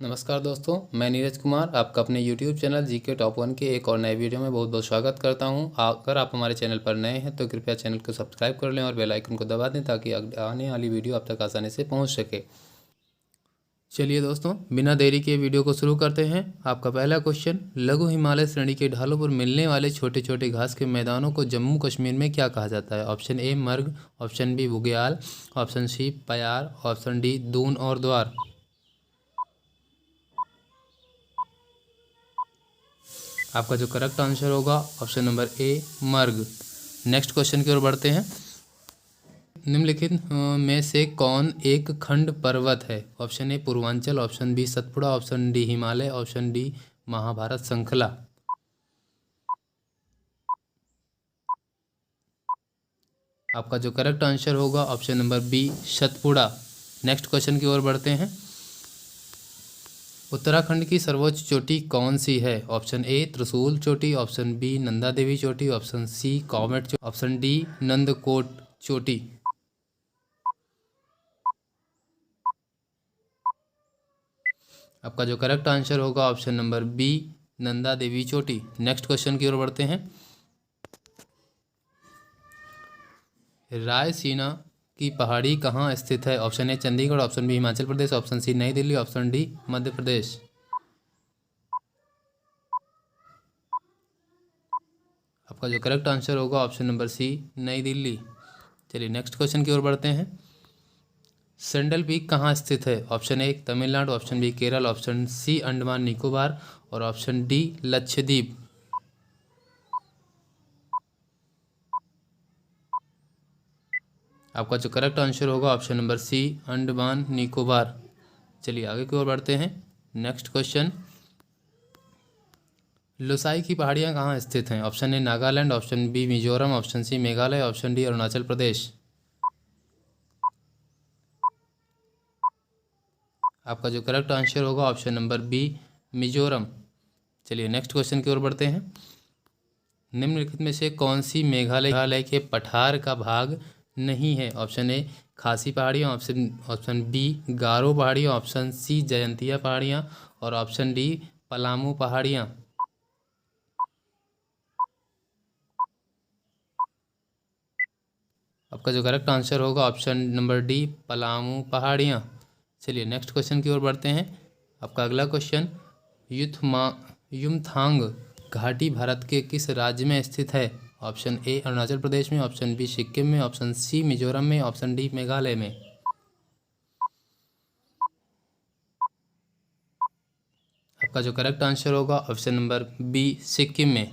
नमस्कार दोस्तों, मैं नीरज कुमार आपका अपने YouTube चैनल जीके टॉप 1 के एक और नए वीडियो में बहुत बहुत स्वागत करता हूं। अगर आप हमारे चैनल पर नए हैं तो कृपया चैनल को सब्सक्राइब कर लें और बेल आइकन को दबा दें ताकि आने वाली वीडियो आप तक आसानी से पहुंच सके। चलिए दोस्तों, बिना देरी के वीडियो को शुरू करते हैं। आपका पहला क्वेश्चन, लघु हिमालय श्रेणी के ढालों पर मिलने वाले छोटे छोटे घास के मैदानों को जम्मू कश्मीर में क्या कहा जाता है? ऑप्शन ए मर्ग, ऑप्शन बी बुग्याल, ऑप्शन सी पयार, ऑप्शन डी दून और द्वार। आपका जो करेक्ट आंसर होगा ऑप्शन नंबर ए मर्ग। नेक्स्ट क्वेश्चन की ओर बढ़ते हैं। निम्नलिखित में से कौन एक खंड पर्वत है? Option A Purvanchal, option B Satpura, option D Himalaya, option D Mahabharat श्रृंखला। आपका जो करेक्ट आंसर होगा option number B Satpura. Next question की ओर बढ़ते हैं। उत्तराखंड की सर्वोच्च चोटी कौन सी है? ऑप्शन ए त्रिशूल चोटी, ऑप्शन बी नंदा देवी चोटी, ऑप्शन सी कॉमेट चोटी, ऑप्शन डी नंदकोट चोटी। आपका जो करेक्ट आंसर होगा option number B Nanda Devi चोटी। नेक्स्ट क्वेश्चन की ओर बढ़ते हैं। रायसीना की पहाड़ी कहाँ स्थित है? Option A Chandigarh, option B Himachal Pradesh, option C Nai Delhi, option D Madhya Pradesh. आपका जो करेक्ट आंसर होगा option number C Nai Delhi. चलिए नेक्स्ट क्वेश्चन की ओर बढ़ते हैं। सैंडल पीक कहाँ स्थित है? Option A Tamil Nadu, option B Kerala, option C Andaman Nicobar और ऑप्शन डी लक्षद्वीप। आपका जो करेक्ट आंसर होगा option number C Andaman Nicobar. चलिए आगे की ओर बढ़ते हैं। नेक्स्ट क्वेश्चन, लोसाई की पहाड़ियाँ कहाँ स्थित हैं? Option A Nagaland, option B Mizoram, option C Meghalaya, option D Arunachal Pradesh. आपका जो करेक्ट आंसर होगा ऑप्शन नंबर बी मिजोरम। चलिए नेक्स्ट क्वेश्चन की ओर बढ़ते हैं। निम्नलिखित में से कौन सी मेघालय के पठार का भाग नहीं है? ऑप्शन ए खासी पहाड़ियाँ, ऑप्शन बी गारो पहाड़ियाँ, ऑप्शन सी जयंतिया पहाड़ियाँ और ऑप्शन डी पलामू पहाड़ियाँ। आपका जो करेक्ट आंसर होगा ऑप्शन नंबर डी पलामू पहाड़ियाँ। चलिए नेक्स्ट क्वेश्चन की ओर बढ़ते हैं। आपका अगला क्वेश्चन, युमथांग घाटी भारत के किस राज्य में स्थित है? ऑप्शन ए अरुणाचल प्रदेश में, ऑप्शन बी सिक्किम में, ऑप्शन सी मिजोरम में, ऑप्शन डी मेघालय में। आपका जो करेक्ट आंसर होगा ऑप्शन नंबर बी सिक्किम में।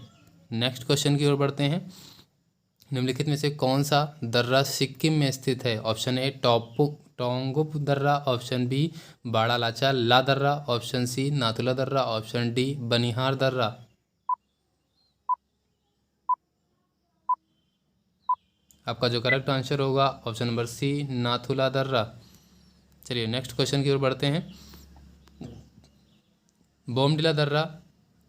नेक्स्ट क्वेश्चन की ओर बढ़ते हैं। निम्नलिखित में से कौन सा दर्रा सिक्किम में स्थित है? ऑप्शन ए टोंगुप दर्रा, ऑप्शन बी बाड़ालाचा ला दर्रा, ऑप्शन सी नाथुला दर्रा, ऑप्शन डी बनिहार दर्रा। आपका जो करेक्ट आंसर होगा ऑप्शन नंबर सी नाथुला दर्रा। चलिए नेक्स्ट क्वेश्चन की ओर बढ़ते हैं। बोमडिला दर्रा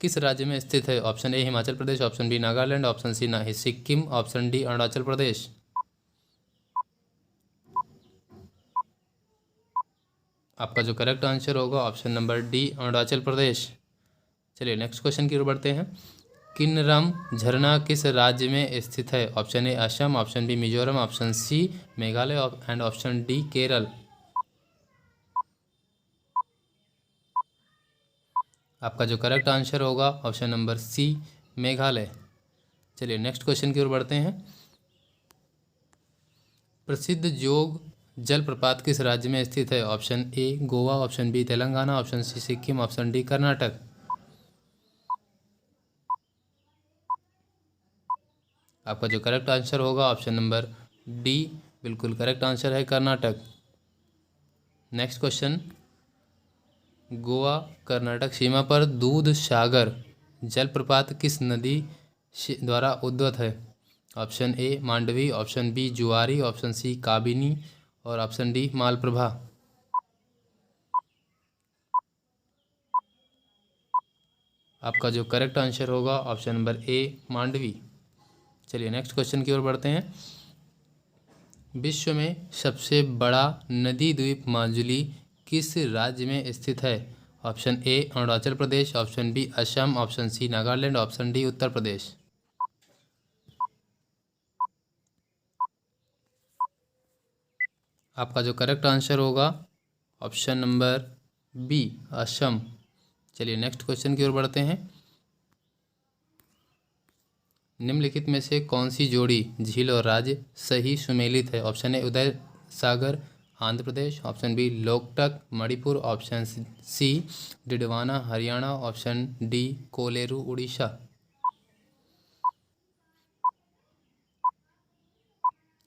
किस राज्य में स्थित है? Option A Himachal Pradesh, option B Nagaland, option C ना सिक्किम, ऑप्शन डी अरुणाचल प्रदेश। आपका जो करेक्ट आंसर होगा option number D Arunachal Pradesh. चलिए नेक्स्ट क्वेश्चन की ओर बढ़ते हैं। किन्नरम झरना किस राज्य में स्थित है? Option A Assam, option B Mizoram, option C Meghalaya and option D Kerala. आपका जो करेक्ट आंसर होगा ऑप्शन नंबर सी मेघालय। चलिए नेक्स्ट क्वेश्चन की ओर बढ़ते हैं। प्रसिद्ध जोग जलप्रपात किस राज्य में स्थित है? Option A Goa, option B Telangana, option C Sikkim, option D Karnataka. आपका जो करेक्ट आंसर होगा ऑप्शन नंबर डी बिल्कुल करेक्ट आंसर है कर्नाटक। नेक्स्ट क्वेश्चन, गोवा कर्नाटक सीमा पर दूध सागर जलप्रपात किस नदी द्वारा उद्भूत है? Option A Mandovi, option B Zuari, option C Kabini और ऑप्शन डी मालप्रभा। आपका जो करेक्ट आंसर होगा ऑप्शन नंबर ए मांडवी। चलिए नेक्स्ट क्वेश्चन की ओर बढ़ते हैं। विश्व में सबसे बड़ा नदी द्वीप माजुली किस राज्य में स्थित है? Option A Arunachal Pradesh, option B Assam, option C Nagaland, option D Uttar Pradesh. आपका जो करेक्ट आंसर होगा ऑप्शन नंबर बी असम। चलिए नेक्स्ट क्वेश्चन की ओर बढ़ते हैं। निम्नलिखित में से कौन सी जोड़ी झील और राज्य सही सुमेलित है? Option A Uday Sagar Andhra Pradesh, option B Loktak Manipur, option C Didwana Haryana, option D Kolleru Orissa.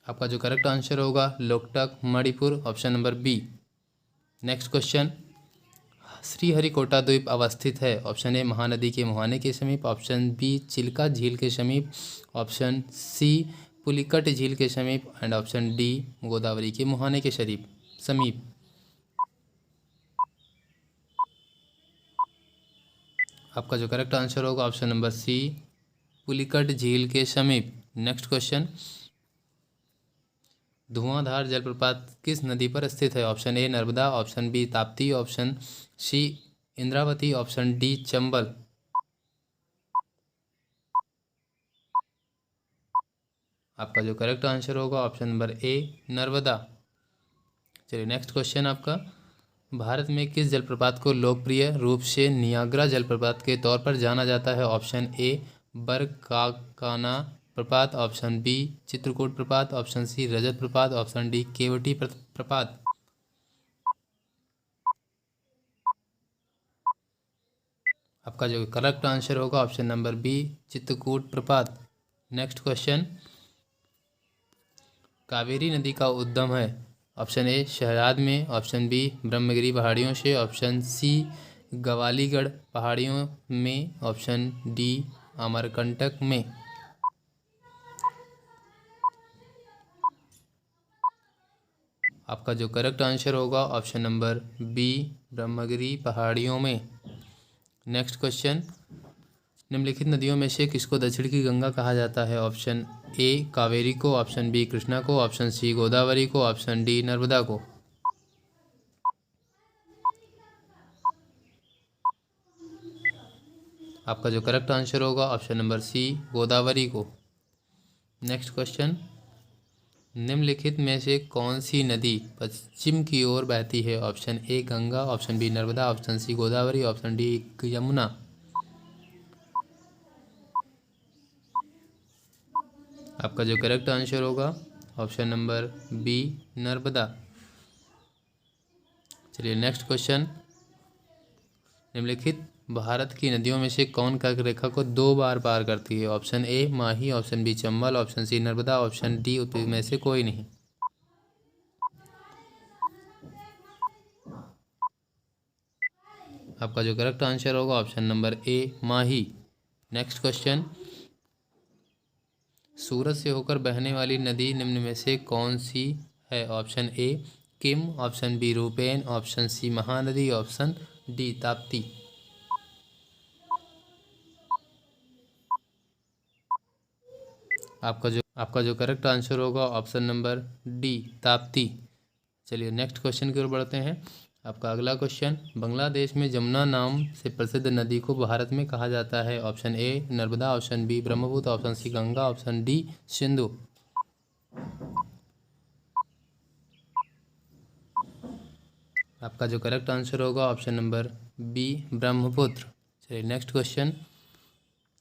आपका जो करेक्ट आंसर होगा Loktak Manipur, option number B. Next question, Sriharikota द्वीप अवस्थित है? ऑप्शन ए महानदी के मुहाने के समीप, ऑप्शन बी चिल्का झील के समीप, ऑप्शन सी पुलिकट झील के समीप एंड ऑप्शन डी गोदावरी के मुहाने के समीप। आपका जो करेक्ट आंसर होगा ऑप्शन नंबर सी पुलिकट झील के समीप। नेक्स्ट क्वेश्चन, धुआंधार जलप्रपात किस नदी पर स्थित है? Option A Narmada, option B Tapti, option C Indravati, option D Chambal. आपका जो करेक्ट आंसर होगा ऑप्शन नंबर ए नर्मदा। चलिए नेक्स्ट क्वेश्चन आपका, भारत में किस जलप्रपात को लोकप्रिय रूप से नियाग्रा जलप्रपात के तौर पर जाना जाता है? ऑप्शन ए बरकाकाना प्रपात, ऑप्शन बी चित्रकूट प्रपात, ऑप्शन सी रजत प्रपात, ऑप्शन डी केवटी प्रपात। आपका जो करेक्ट आंसर होगा ऑप्शन नंबर बी चित्रकूट प्रपात। नेक्स्ट क्वेश्चन, कावेरी नदी का उद्गम है? ऑप्शन ए शहजाद में, ऑप्शन बी ब्रह्मगिरी पहाड़ियों से, ऑप्शन सी गवालीगढ़ पहाड़ियों में, ऑप्शन डी अमरकंटक में। आपका जो करेक्ट आंसर होगा ऑप्शन नंबर बी ब्रह्मगिरी पहाड़ियों में। नेक्स्ट क्वेश्चन, निम्नलिखित नदियों में से किसको दक्षिण की गंगा कहा जाता है? ऑप्शन ए कावेरी को, ऑप्शन बी कृष्णा को, ऑप्शन सी गोदावरी को, ऑप्शन डी नर्मदा को। आपका जो करेक्ट आंसर होगा ऑप्शन नंबर सी गोदावरी को। नेक्स्ट क्वेश्चन, निम्नलिखित में से कौन सी नदी पश्चिम की ओर बहती है? Option A Ganga, option B Narmada, option C Godavari, option D Yamuna. आपका जो करेक्ट आंसर होगा ऑप्शन नंबर बी नर्मदा। चलिए नेक्स्ट क्वेश्चन, निम्नलिखित भारत की नदियों में से कौन कर्क रेखा को 2 बार पार करती है? Option A Mahi, option B Chambal, option C Narmada, option D में से कोई नहीं। आपका जो करेक्ट आंसर होगा option number A Mahi. Next question, Surat से होकर बहने वाली नदी निम्न में से कौन सी है? Option A Kim, option B Rupen, option C Mahanadi, option D Tapti. आपका जो करेक्ट आंसर होगा ऑप्शन नंबर डी ताप्ती। चलिए नेक्स्ट क्वेश्चन की ओर बढ़ते हैं। आपका अगला क्वेश्चन, बांग्लादेश में जमुना नाम से प्रसिद्ध नदी को भारत में कहा जाता है? Option A Narmada, option B Brahmaputra, option C Ganga, option D Sindhu. आपका जो करेक्ट आंसर होगा ऑप्शन नंबर बी ब्रह्मपुत्र। चलिए नेक्स्ट क्वेश्चन,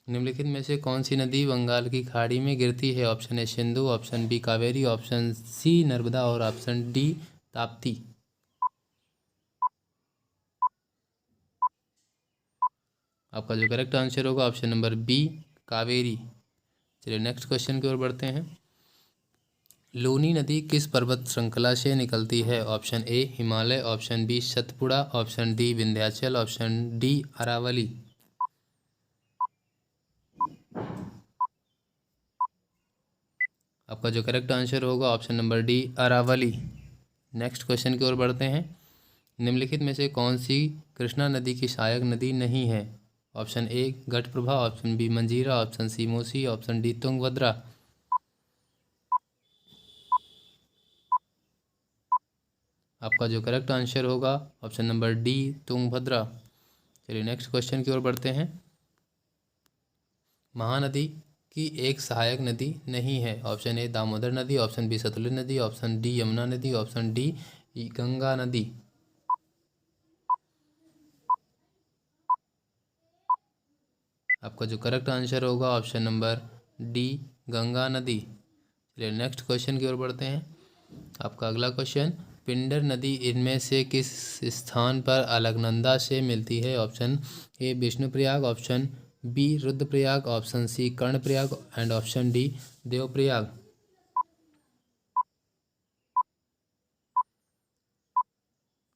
निम्नलिखित में से कौन सी नदी बंगाल की खाड़ी में गिरती है? Option A Sindhu, option B Kaveri, option C Narmada और ऑप्शन डी ताप्ती। आपका जो करेक्ट आंसर होगा ऑप्शन नंबर बी कावेरी। चलिए नेक्स्ट क्वेश्चन की ओर बढ़ते हैं। लूनी नदी किस पर्वत श्रृंखला से निकलती है? Option A Himalaya, option B Satpura, option D Vindhyachal, option D Aravalli. आपका जो करेक्ट आंसर होगा option number D Aravalli. Next question की ओर बढ़ते हैं। निम्नलिखित में से कौन सी कृष्णा नदी की सहायक नदी नहीं है? Option A Ghataprabha, option B Manjira, option C Musi, option D Tungabhadra. आपका जो करेक्ट आंसर होगा ऑप्शन नंबर डी तुंगभद्रा। चलिए नेक्स्ट क्वेश्चन की ओर बढ़ते हैं। महानदी की एक सहायक नदी नहीं है। ऑप्शन ए दामोदर नदी, ऑप्शन बी सतलुज नदी, ऑप्शन डी यमुना नदी, ऑप्शन डी गंगा नदी। आपका जो करेक्ट आंसर होगा ऑप्शन नंबर डी गंगा नदी। चलिए नेक्स्ट क्वेश्चन की ओर बढ़ते हैं। आपका अगला क्वेश्चन, पिंडर नदी इनमें से किस स्थान पर अलकनंदा से मिलती है। Option A Vishnuprayag, option B Rudraprayag, option C Karnaprayag and option D Devprayag.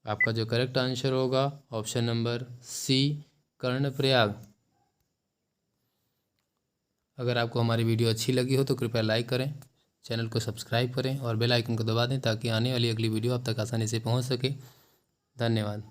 आपका जो करेक्ट आंसर होगा ऑप्शन नंबर सी कर्णप्रयाग। अगर आपको हमारी वीडियो अच्छी लगी हो तो कृपया लाइक करें, चैनल को सब्सक्राइब करें और बेल आइकन को दबा दें ताकि आने वाली अगली वीडियो आप तक आसानी से पहुंच सके। धन्यवाद।